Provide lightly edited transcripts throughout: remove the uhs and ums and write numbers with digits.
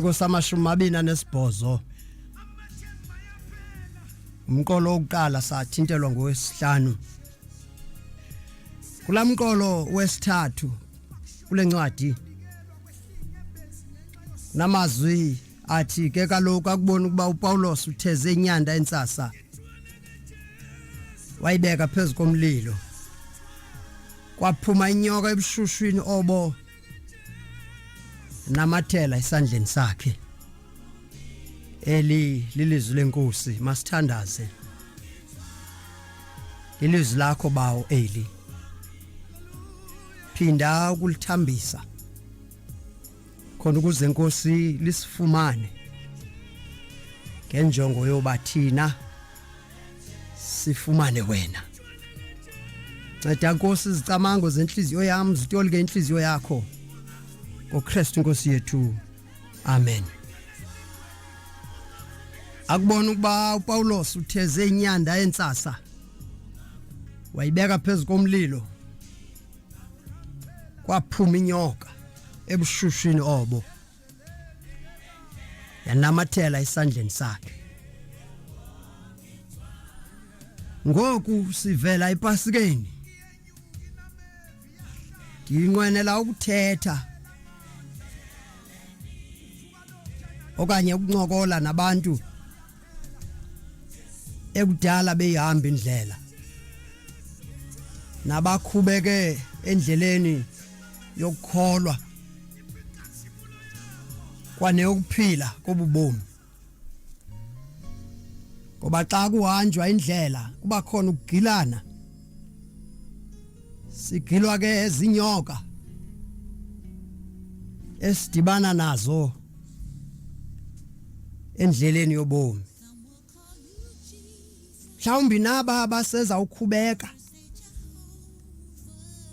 Ngosamashumi 28 umqolo oqala sathintelwa ngowesihlanu kulamqolo wesithathu kulencwadi namazwi athi ke kaloku akubona ukuba uPaulos utheze inyanda entsasa wayibeka phezulu komlilo kwaphuma inyoka ebushushwini obo namathela esandleni sakhe eli lilizwi lenkosi masithandaze ilizwi lakho bawo eli phinda ukulithambisa khona ukuze inkosi lisifumane ngenjongo yobathina sifumane wena nceda inkosi izicamango zenhliziyo yami zitolike inhliziyo yakho ngoKristu inkosi yethu amen. Akubona ukuba uPaulos utheze inyanda entsasa wayibeka phezulu komlilo kwaphuma inyoka ebushushwini obo yanamathela esandleni sakhe. Ngoku sivela ePasikeni ndinqwenela ukuthetha okanye ukuncokola nabantu ekudala behamba indlela nabakhubeke endleleni yokukholwa kwane ukuphila kobubomi ngoba xa kuhanjwa indlela kuba khona ukugilana sigilwa ke ezinyoka esidibana nazo endleleni yobomi mhlawumbi naba baseza ukhubeka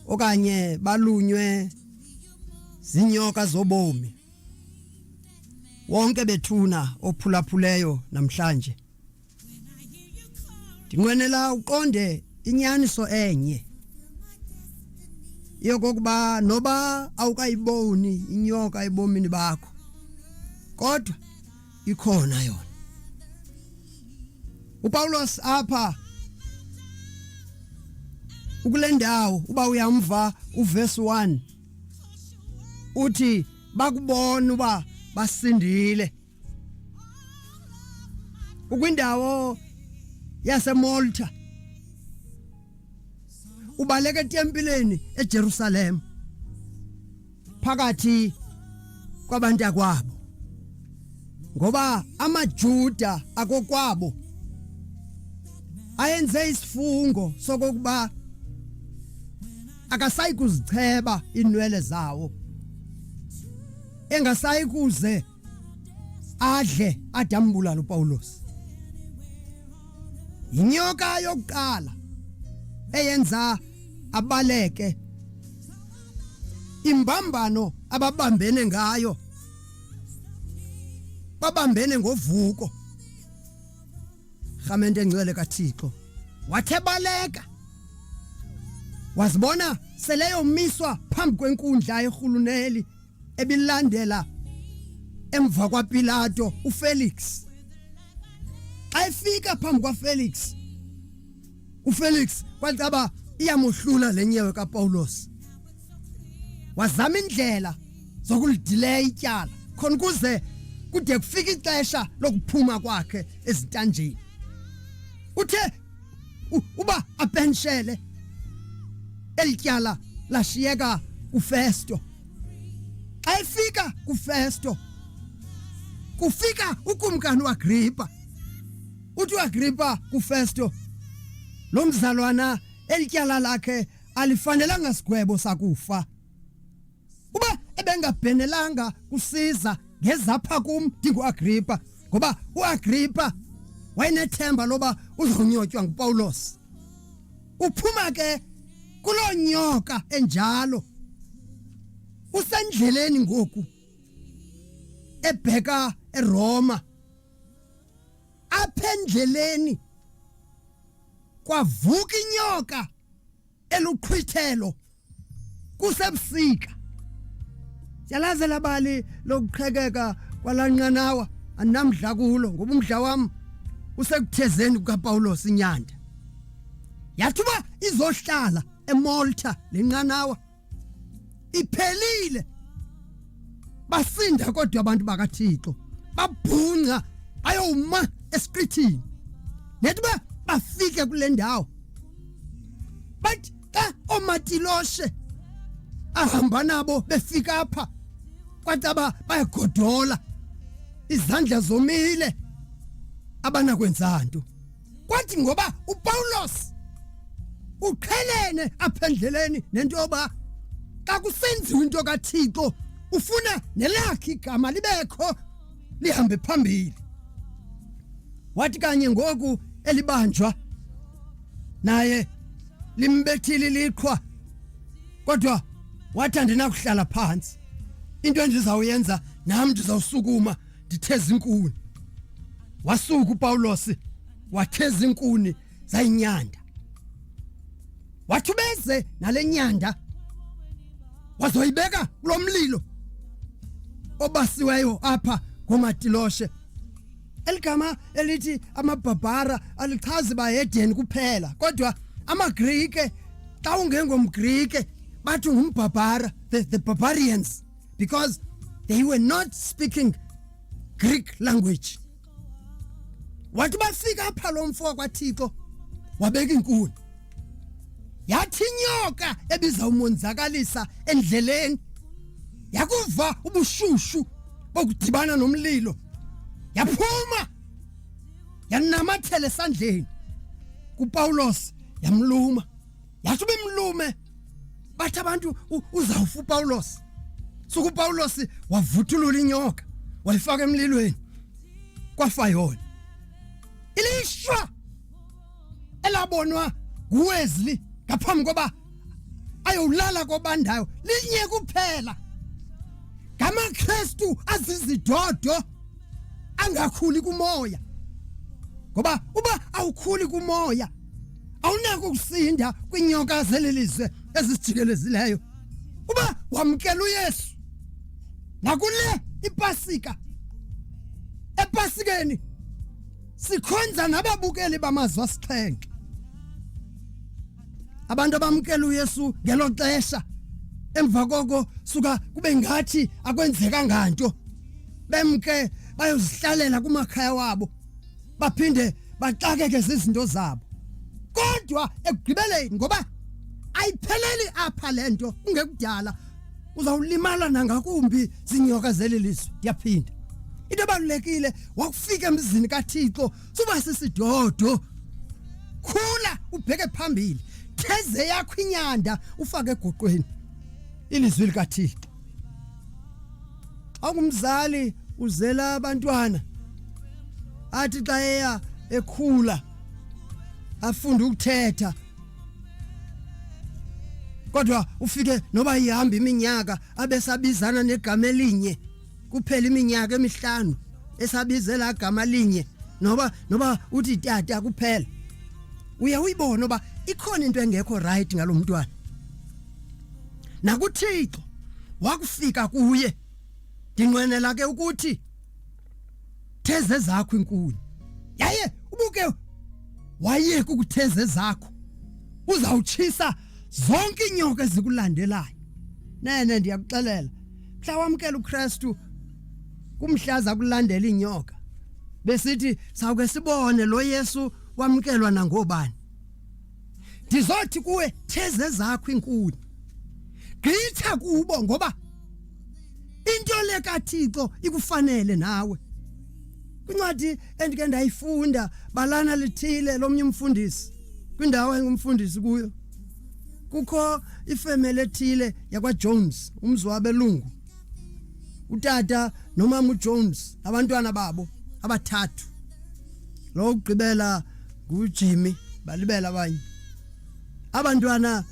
okanye balunywe zinyoka zobomi wonke bethuna ophulaphuleyo namhlanje ndinqwenela uqonde inyaniso enye yokokuba noba awukayiboni inyoka ebomini bakho kodwa ikhona yona. uPaulos apha ukulendawo uba uyamva uverse 1 uthi bakubona uba basindile ukwindawo yaseMalta ubaleka etempileni eJerusalem phakathi kwabantu akwabo ngoba amaJuda akokwabo ayenze isifungo sokuba akasayi kuzicheba inwele zawo engasayi kuze adle adambulala uPaulos. Inyoka yokuqala eyenza abaleke imbambano ababambene ngayo babambene ngovuko khamente ngcwele kaThixo wathebaleka wazibona seleyo miswa phambi kwenkundla yerhuluneli ebilandela emva kwaPilato uFelix. Ayifika phambi kwaFelix uFelix kwacaba iyamohlula lenyewe kaPaulos wazama indlela zokulidelay ityala khona kuze kude kufika ixesha lokuphuma kwakhe ezitanjeni. Uthe uba apenshele elityala lashiyeka kuFesto. Ayifika kuFesto kufika ukumkani uAgrippa. Uthi uAgrippa kuFesto lo mzalwana elityala lakhe alifanelanga sigwebo sakufa. Uba ebengabhenelanga kusiza ngezapha kum ndinguAgrippa ngoba uAgrippa wayenethemba loba uzonyotywa nguPaulos. Uphuma ke kulonyoka enjalo usendleleni ngoku ebheka eRoma. Aphendleleni kwavuka inyoka eluqhwithelo kusebusika. Yalazela bali lokuqhekeka kwalanqanawa anamdla kulo ngoba umdla wami usekuthezeni kukaPawulos inyanda. Yathi uba izohlala eMalta lenqanawa iphelile basinda kodwa abantu bakaThixo babhunqa ayoma esiqithini. Nethi ba bafike kule ndawo bathi ka omatiloshe ahamba nabo befika apha kwathi bayagodola izandla zomile abanakwenza nto. Kwathi ngoba uPawulos uqhelene aphendleleni nento yoba xa kusenziwa into kaThixo ufuna nelakhe igama libekho lihambe phambili. Wathi kanye ngoku elibanjwa naye limbethile liqhwa kodwa wathi andinakuhlala phansi, into endizawuyenza nami ndizawusukuma nditheza inkuni. Wasuka uPawulos watheza inkuni zayinyanda. Wathi beze nale nyanda wazoyibeka kulo mlilo obasiweyo apha ngomatiloshe. Eligama elithi amabhabhara alichazi bayedeni kuphela kodwa amaGrike xa ungengomGrike bathi ngumbhabhara, the barbarians, because they were not speaking Greek language. Wathi bafika apha lo mfo kwaThixo wabeka inkuni. Yathi inyoka ebiza umonzakalisa endleleni yakuva ubushushu bokudibana nomlilo yaphuma yanamathele esandleni kuPawulos yamluma. Yathi bemlume bathi abantu uzawufa uPawulos. Suku uPawulos wavuthulula inyoka wayifaka emlilweni kwafa yona. Ilishwa elabonwa nguWesley ngaphambi koba ayolala kobandayo linye kuphela. ngamaKristu azizidodo angakhuli kumoya, ngoba uba awukhuli kumoya awunako ukusinda kwinyoka zelilizwe ezisijikelezileyo. Uba wamkela uYesu nakule iPasika, ePasikeni sikhonza nababukeli bamazwi asixhenxe. Abantu abamkela uYesu ngelo xesha emva koko suka kube ngathi akwenzeka nganto, bemke bayozihlalela kumakhaya wabo baphinde baxakeke zizinto zabo. Kodwa ekugqibeleni ngoba ayipheleli apha lento, ungekudala uzawulimala nangakumbi zinyoka zelilizwe. Ndiyaphinda into ebalulekile wakufika emzini kaThixo suba sisidodo, khula ubheke phambili, theze yakho inyanda ufake egoqweni ilizwi likaThixo. Awungumzali uzela abantwana athi xa eya ekhula afunda ukuthetha, kodwa ufike noba ihamba iminyaka abesabizana negama elinye, kuphela iminyaka emihlanu esabizela igama linye, noba uthi tata kuphela. Uye uyibone oba ikhona into engekho right ngalomntwana. NakuThixo wakufika kuye, ndinqwenela ke ukuthi theze zakho inkuni. Yaye ubuke wayeka ukutheze zakho uzawutshisa zonke inyoka ezikulandelayo. Nene ndiyakuxelela, mhla wamkela uKristu kumhlaza kulandela inyoka, besithi sawuke sibone lo Yesu wamkelwa nangobani. Ndizothi kuwe theze zakho inkuni, gqitha kubo, ngoba into le kaThixo ikufanele nawe. Kwincwadi endike ndayifunda balana lithile lomnye umfundisi kwindawo engumfundisi kuyo, kukho ifamily ethile yakwaJones, umzi wabelungu, utata nomama uJones, abantwana babo abathathu. Lo ugqibela nguJimmy, balibela abanye. Abantwana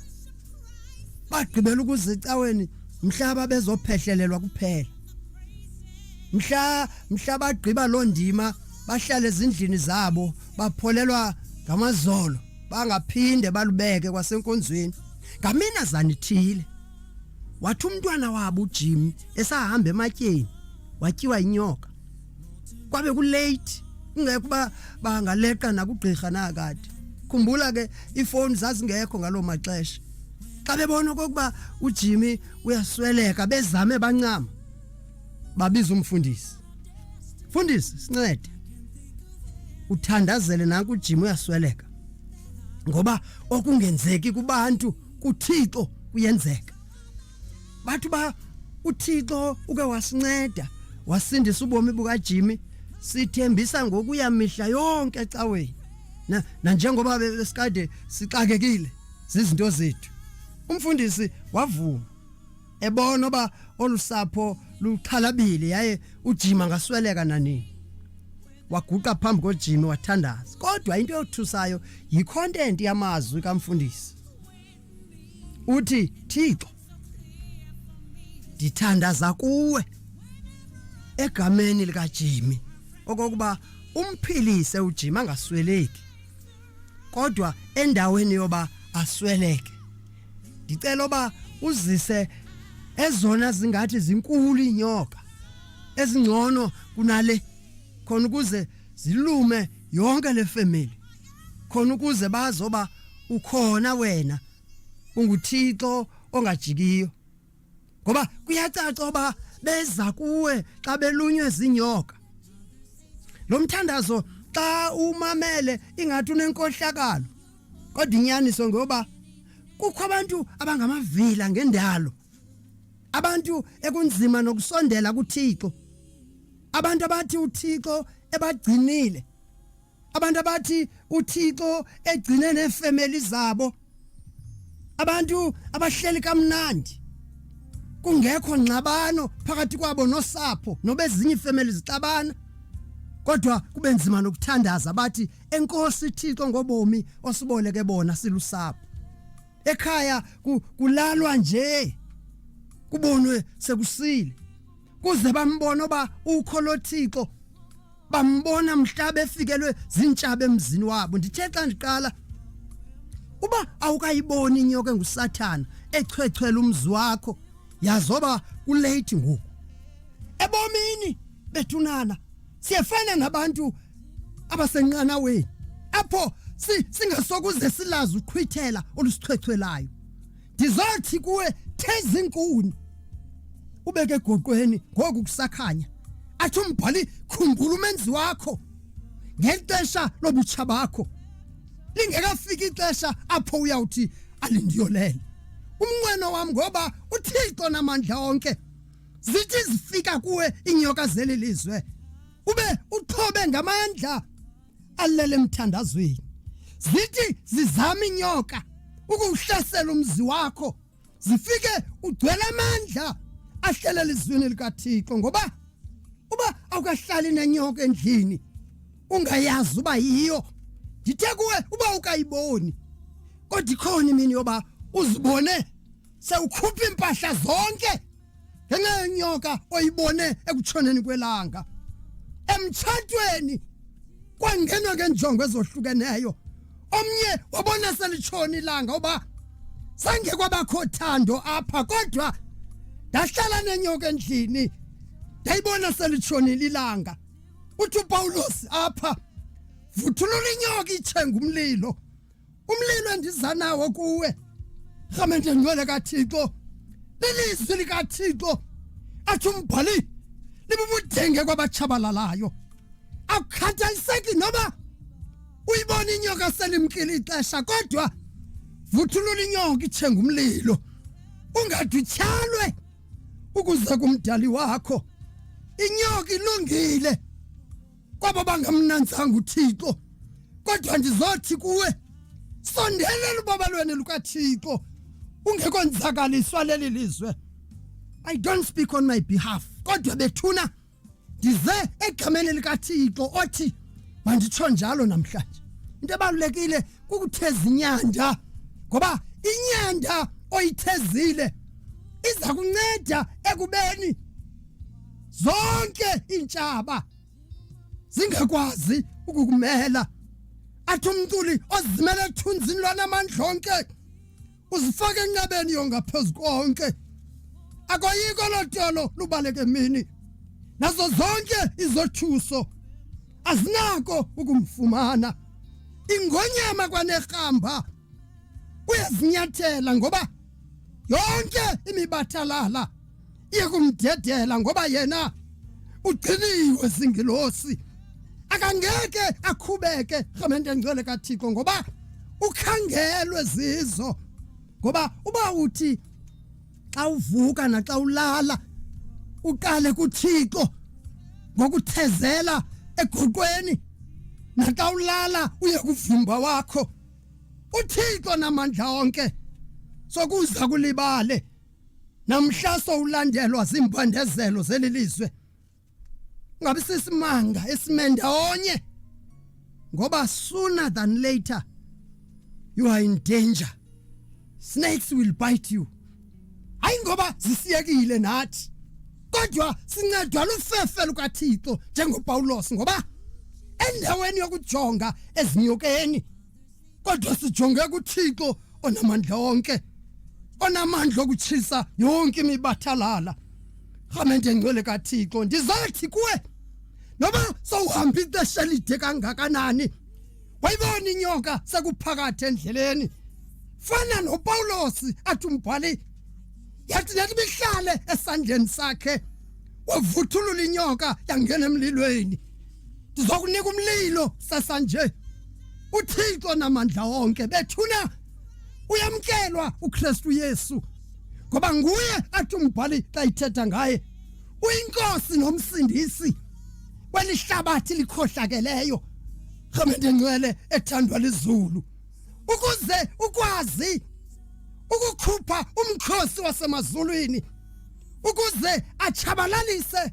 bagqibela ukuzicaweni mhlaba bezophehlelelwa kuphela. Mhla bagqiba lo ndima bahlale ezindlini zabo bapholelwa ngamazolo, bangaphinde balubeke kwasenkonzweni. Ngamina zanithile wathi umntwana wabo uJimmy esahamba ematyeni watyiwa inyoka kwabe kulate ingekho bangaleqa nakugqirha nakade khumbula ke ifoni zazingekho ngaloo maxesha xa bebona okokuba uJimmy uyasweleka bezame bancama babiza umfundisi sincede uthandazele nanku uJimmy uyasweleka ngoba okungenzeki kubantu kuThixo kuyenzeka bathu ba uThixo uke wasinceda wasindisa ubomi bukaJimmy sithembisa ngokuya mihla yonke ecaweni na njengoba besikade sixakekile zizinto zethu umfundisi wavuma ebona oba olusapho luxhalabile yaye uJimmy angasweleka nanini waguqa phambi koJimmy wathandaza kodwa into yothusayo yicontent yamazwi kaMfundisi uthi Thixo ndithandaza kuwe egameni likaJimmy okokuba umphilise uJimmy angasweleki kodwa endaweni yoba asweleke ndicela oba uzise ezona zingathi zinkulu inyoka ezingcono kunale khona ukuze zilume yonke le family khona ukuze bazoba ukhona wena unguThixo ongajikiyo ngoba kuyacaca oba beza kuwe xa belunywe zinyoka lo mthandazo xa umamele ingathi unenkohlakalo kodwa inyaniso ngoba kukho abantu abangamavila ngendalo abantu ekunzima nokusondela kuThixo abantu abathi uThixo ebagcinile abantu abathi uThixo egcine nefamily zabo abantu abahleli kamnandi kungekho ngxabano phakathi kwabo nosapho nobezinye ifamily zixabana kodwa kube nzima nokuthandaza bathi enkosi Thixo ngobomi osiboleke bona silusapho ekhaya kulalwa nje kubonwe sekusile kuze bambone oba ukho lo Thixo bambona mhlaba efikelwe zintshaba emzini wabo ndithe xa ndiqala uba awukayiboni inyoka enguSathana echwechwela umzi wakho yazoba kulate ngoku ebomini bethunana siyefana nabantu abasenqanaweni apho singasokuze silazi uqhwithela olusichwechwelayo ndizothi kuwe theza inkuni ubeke egoqweni ngoku kusakhanya athi umbhali khumbula umenzi wakho ngexesha lobutsha bakho lingekafika ixesha apho uyawuthi alindiyolele umnqweno wami ngoba uThixo namandla onke zithi zifika kuwe inyoka zelilizwe ube uthobe ngamandla alele emthandazweni zithi zizama inyoka ukuhlasela umzi wakho zifike ugcwele amandla ahlelela izwini likaThixo ngoba uba awukahlali nenyoka endlini ungayazi uba yiyo ndithe kuwe uba ukayiboni kodwa ikhona imini yoba uzibone sewukhupha impahla zonke ngenxa yenyoka oyibone ekutshoneni kwelanga emtshatweni kwangenwa ngenjongo ezohlukeneyo omnye wabona selitshona ilanga oba sange kwabakho thando apha kodwa ndahlala nenyoka endlini ndayibona selitshonile ilanga uthi uPawulos apha vuthulula inyoka itshenga umlilo endiza nawo kuwe rhamente ngcwele kaThixo lilizwi likaThixo athi umbhali libubudenge kwabatshabalalayo akukhathaliseki noba uyibona inyoka selimkile ixesha kodwa vuthulula inyoka itshenga umlilo ungadutyalwe ukuze kumdali wakho inyoka ilungile kwabo bangamnanzanga uThixo kodwa ndizothi kuwe sondelela ubabalweni lukaThixo ungekonzakaliswa leli lizwe I don't speak on my behalf kodwa bethuna ndize egameni likaThixo othi manditsho njalo namhlanje into ebalulekile kukutheza inyanda ngoba inyanda oyithezile iza kunceda ekubeni zonke intshaba zingakwazi ukukumela athi umculi ozimele ethunzini lwanamandla onke uzifake enqabeni yongaphezulu konke akoyiko lotolo lubaleke mini nazo zonke izothuso azinako ukumfumana. Ingonyama kwanerhamba uyazinyathela ngoba yonke imibathalala iyakumdedela ngoba yena ugciniwe zingilosi. Akangeke akhubeke rhamente ngcwele kaThixo ngoba ukhangelwe zizo. Ngoba uba uthi xa uvuka naxa ulala uqale kuThixo ngokuthezela egoqweni, naxa ulala uye kuvimba wakho, uThixo namandla onke sokuza kulibale namhla sowulandelwa zimpandezelo zelilizwe. Ngabe sisimanga esimenda onye ngoba sooner than later you are in danger. Snakes will bite you. Hayi ngoba zisiyekile nathi, kodwa sincedwa lufefe lukaThixo njengoPawulos ngoba endaweni yokujonga ezinyokeni kodwa sijonge kuThixo onamandla onke, onamandla okutshisa yonke imibathalala. Rhamente ngcwele kaThixo, ndizathi kuwe noba sowuhamba ixesha elide kangakanani, wayibona inyoka sekuphakathi endleleni, fana noPawulos athi umbhali yathi nathi bihlale esandleni sakhe wavuthulula inyoka yangena emlilweni. Ndizokunika umlilo sasanje. uThixo namandla onke bethuna uyamkelwa uKristu Yesu ngoba nguye athi umbhali xa ithetha ngaye uyinkosi nomsindisi welihlabathi likhohlakeleyo. Rhamente ngcwele ethandwa lizulu, ukuze ukwazi ukukhupha umkhosi wasemazulwini, ukuze achabalalise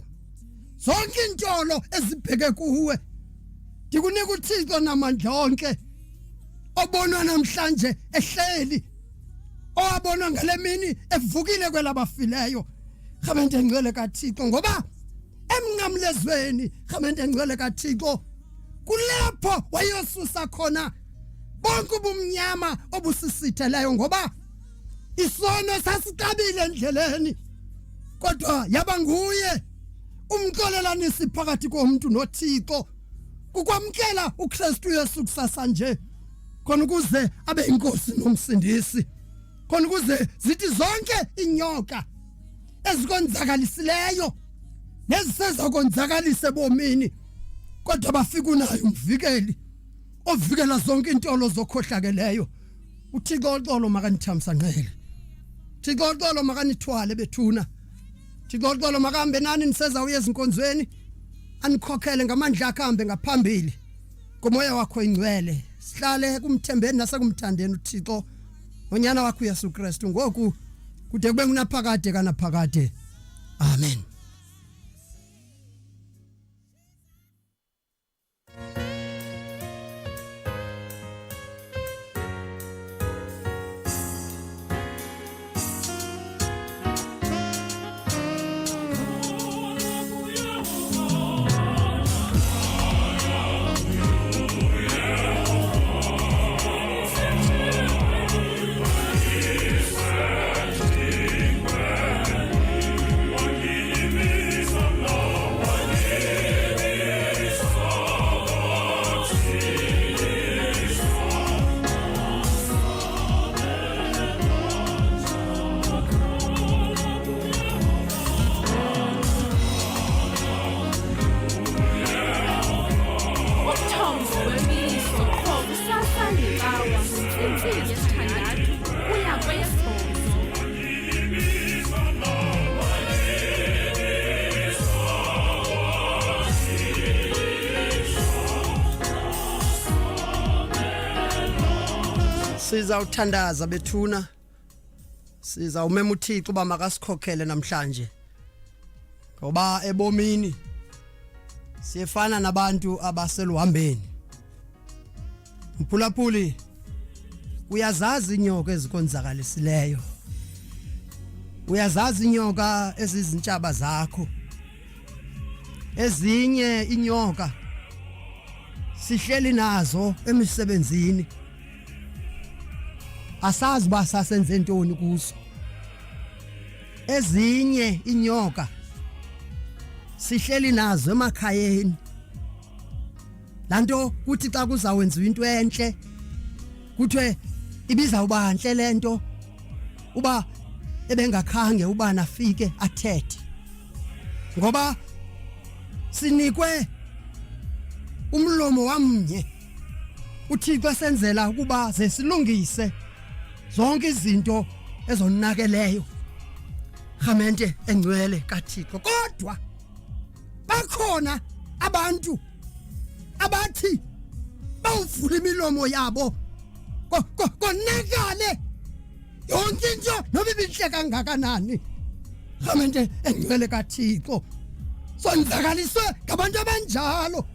zonke intolo ezibheke kuwe. Ndikunika uThixo namandla onke obonwa namhlanje ehleli, owabonwa ngale mini evukile kwelabafileyo. Rhamente ngcwele kaThixo ngoba emnqamlezweni rhamente ngcwele kaThixo kulepho wayosusa khona bonke ubumnyama obusisitheleyo ngoba isono sasiqabile endleleni, kodwa yaba nguye umxolelanisi phakathi komuntu noThixo, kukwamkela uKristu Yesu kusasa nje khona ukuze abe inkosi nomsindisi, khona ukuze zithi zonke inyoka ezikonzakalisileyo neziseza konzakalise bomini kodwa bafika unayo umvikeli ovikela zonke intolo zokhohlakeleyo. uThixo uxolo makanithamsa ngqele, uThixo uxolo makanithwale bethuna, uThixo uxolo makahambe nani niseza uye ezinkonzweni, anikhokhele ngamandla akhe ahambe ngaphambili ngomoya wakho ingcwele. Sihlale kumthembeni nasekumthandeni uThixo onyana wakho uYesu Kristu ngoku kude kube kunaphakade kanaphakade. Amen. Sizawuthandaza bethuna, sizawumema uThixo uba makasikhokhele namhlanje ngoba ebomini siyefana nabantu abaseluhambeni. Mphulaphuli, uyazazi inyoka ezikonzakalisileyo, uyazazi inyoka ezizintshaba zakho. Ezinye inyoka sihleli nazo emisebenzini, asazi ba sasenze ntoni kuzo. Ezinye inyoka sihleli nazo emakhayeni. Lanto kuthi xa kuzawenziwa into enhle kuthiwe ibizawuba nhle lento uba ebengakhange uba nafike athethe. Ngoba sinikwe umlomo wamnye uThixo senzela ukuba zesilungise zonke izinto ezonakeleyo khamente engcwele kaThixo. Kodwa bakhona abantu abathi bawuvula imilomo yabo konakale yonke into noba ibinhle kangakanani khamente engcwele kaThixo. Sonzakaliswe ngabantu abanjalo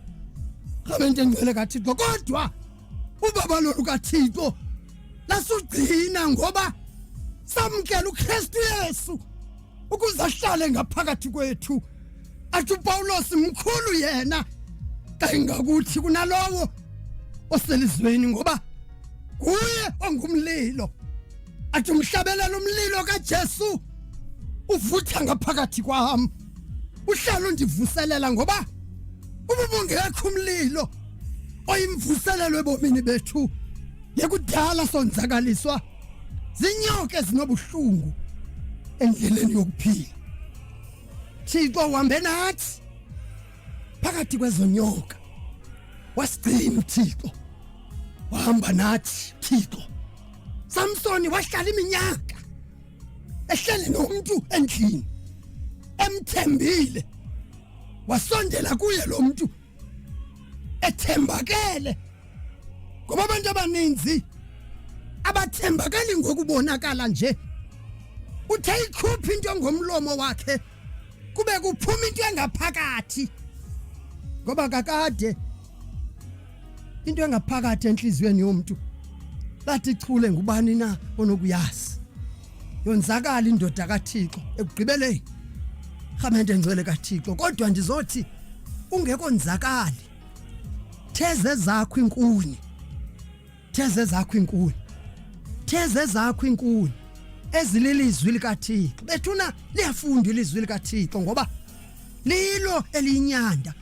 khamente engcwele kaThixo. Kodwa ubaba lo lukaThixo lasugcina ngoba samkela uKristu Yesu ukuze ahlale ngaphakathi kwethu. Athi uPawulos mkhulu yena kangakuthi kunalowo oselizweni ngoba kuye ongumlilo. Athi umhlabelela umlilo kaJesu uvutha ngaphakathi kwami. Uhlala undivuselela ngoba ubungekho umlilo oyimvuselelo ebomini bethu yekudala sonzakaliswa zinyoke zinobuhlungu endleleni yokuphila. Thixo uhambe nathi phakathi kwezonyoka wasigcina uThixo wahamba nathi Thixo. Samsoni wahlala iminyaka ehleli nomuntu endlini emthembile wasondela kuye lo muntu ethembakele. Ngoba abantu abaninzi abathembakali ngokubonakala nje. Uthe ikhupha into ngomlomo wakhe kube kuphuma into engaphakathi. Ngoba kakade into engaphakathi enhliziyweni yomuntu bathi chule ngubani na onokuyazi. Yonzakala indoda kaThixo ekugqibeleni khamente engcwele kaThixo. Kodwa ndizothi ungekho nzakali theze zakho inkuni. Theze zakho inkuni. Theze zakho inkuni ezililizwi likaThixo. Bethuna liyafunda ilizwi likaThixo ngoba lilo elinyanda.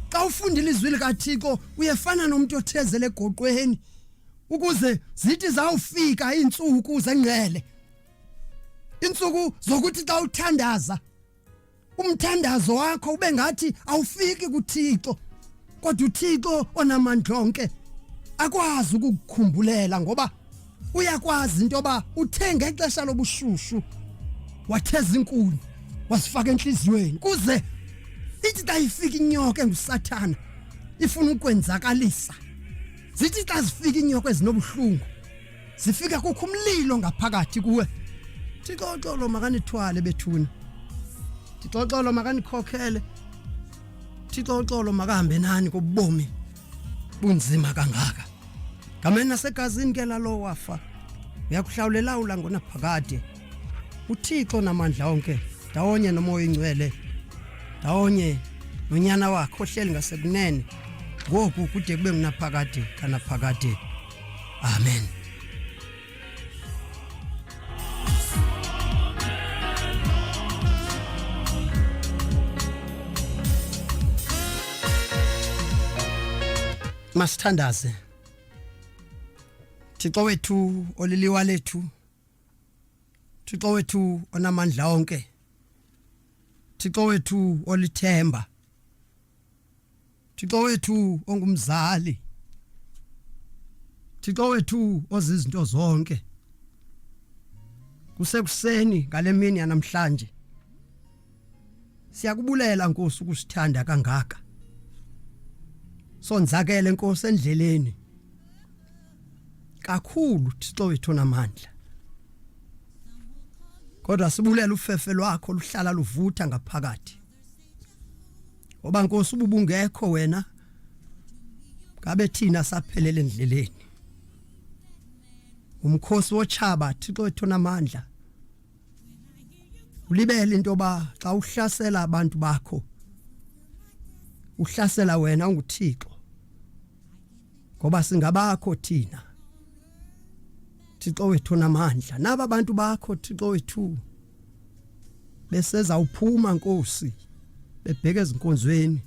Xa ufunda ilizwi likaThixo uyefana nomuntu othezele egoqweni ukuze zithi zawufika iintsuku zengqele. Insuku zokuthi xa uthandaza umthandazo wakho ube ngathi awufiki kuThixo. Kodwa uThixo onamandla onke akwazi ukukukhumbulela ngoba uyakwazi into yoba uthenga ixesha lobushushu watheza inkuni wasifaka enhliziyweni kuze ithi xa ifika inyoka enguSathana ifuna ukwenzakalisa. Zithi xa zifika inyoka ezinobuhlungu zifika kukho umlilo ngaphakathi kuwe. Thixo xolo makanithwale bethuna. Thixo xolo makanikhokhele. Thixo xolo makahambe nani kobubomi bunzima kangaka. Ngameni nasegazini ke lalo wafa uyakuhlawulela ulanga naphakade. uThixo namandla onke ndawonye nomoya ingcwele ndawonye nonyana wakhe ohleli ngasekunene ngoku kude kube ngunaphakade kanaphakade. Amen. Masithandaze. Thixo wethu oliliwa lethu. Thixo wethu onamandla onke. Thixo wethu olithemba. Thixo wethu ongumzali. Thixo wethu ozizinto zonke. Kusekuseni ngale mini yanamhlanje siyakubulela Nkosi ukusithanda kangaka. Sonzakele Nkosi endleleni kakhulu Thixo wethu onamandla. Kodwa sibulela ufefe lwakho luhlala luvutha ngaphakathi. Ngoba Nkosi ubungekho wena ngabe thina saphelele endleleni. Umkhosi wochaba Thixo wethu onamandla. Ulibele into ba xa uhlasela abantu bakho uhlasela wena unguThixo. Ngoba singabakho thina Thixo wethu onamandla. Naba abantu bakho Thixo wethu beseza uphuma Nkosi bebheka ezinkonzweni.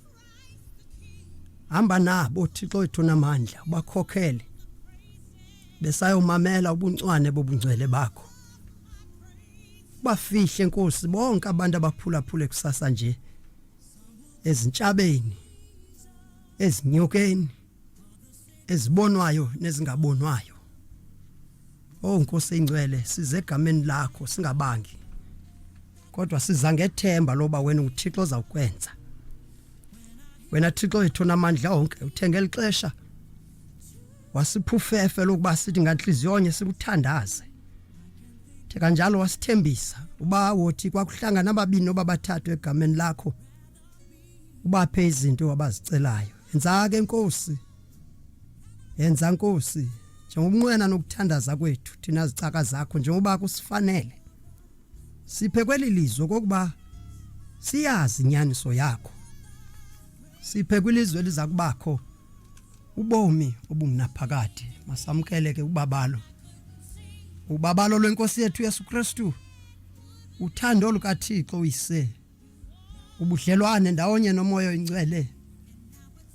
Hamba nabo Thixo wethu namandla ubakhokhele besayomamela ubuncwane bobungcwele bakho. Bafihle Nkosi bonke abantu abaphulaphule kusasa nje ezintshapeni, ezinyokeni, ezibonwayo nezingabonwayo. Oh Nkosi engcwele, size egameni lakho singabangi, kodwa siza ngethemba loba wena uThixo uzawukwenza. Wena Thixo wethu namandla onke uthenga elixesha wasiphufefe lokuba sithi nganhliziyonye sikuthandaze. Theka njalo wasithembisa uba wothi kwakuhlangana ababini noba bathathu egameni lakho ubaphe izinto abazicelayo. Yenza ke Nkosi, yenza Nkosi, njengobunqwena nokuthandaza kwethu thina izicaka zakho njengoba kusifanele. Siphe kweli lizwe kokuba siyazi inyaniso yakho. Siphe kwilizwe liza kubakho ubomi obungunaphakade. Masamkele ke ubabalo lwenkosi yethu Yesu Kristu, uthando lukaThixo uyise, ubudlelwane ndawonye nomoya oyingcwele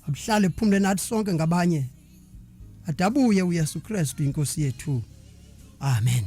abuhlale phumle nathi sonke ngabanye, adabuye uYesu Kristu inkosi yethu. Amen.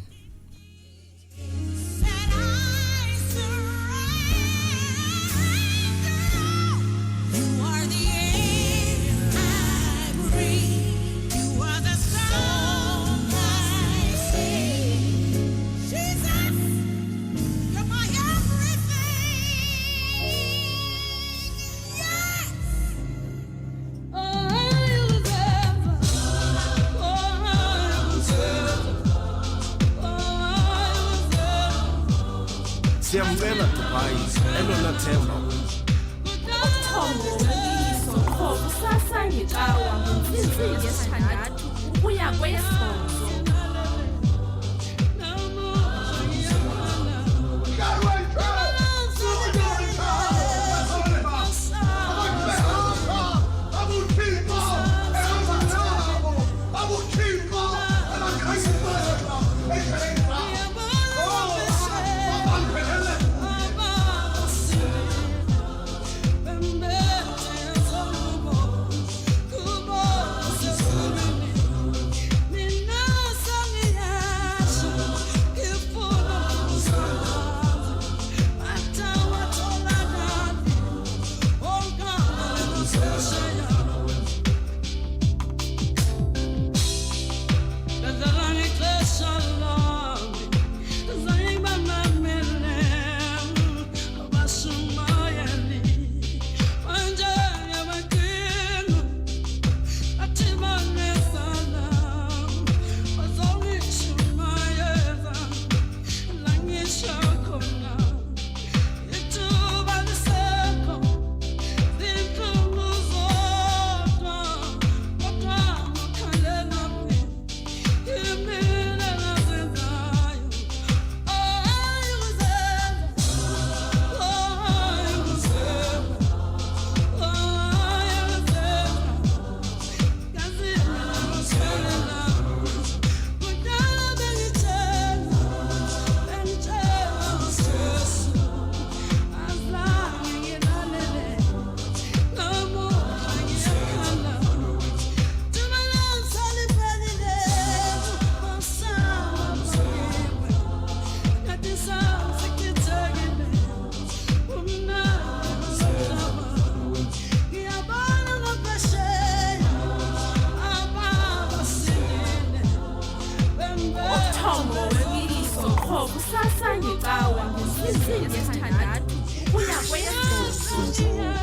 Siyamcela Dubai elona themba Umthombo weliso khofu sasa ngecawa ngomhlinzeki yesithandathu ukuya kweyesibhozo. Kusasa ngecawa ngomhlinzeki yesithandathu ukuya kweyesibhozo.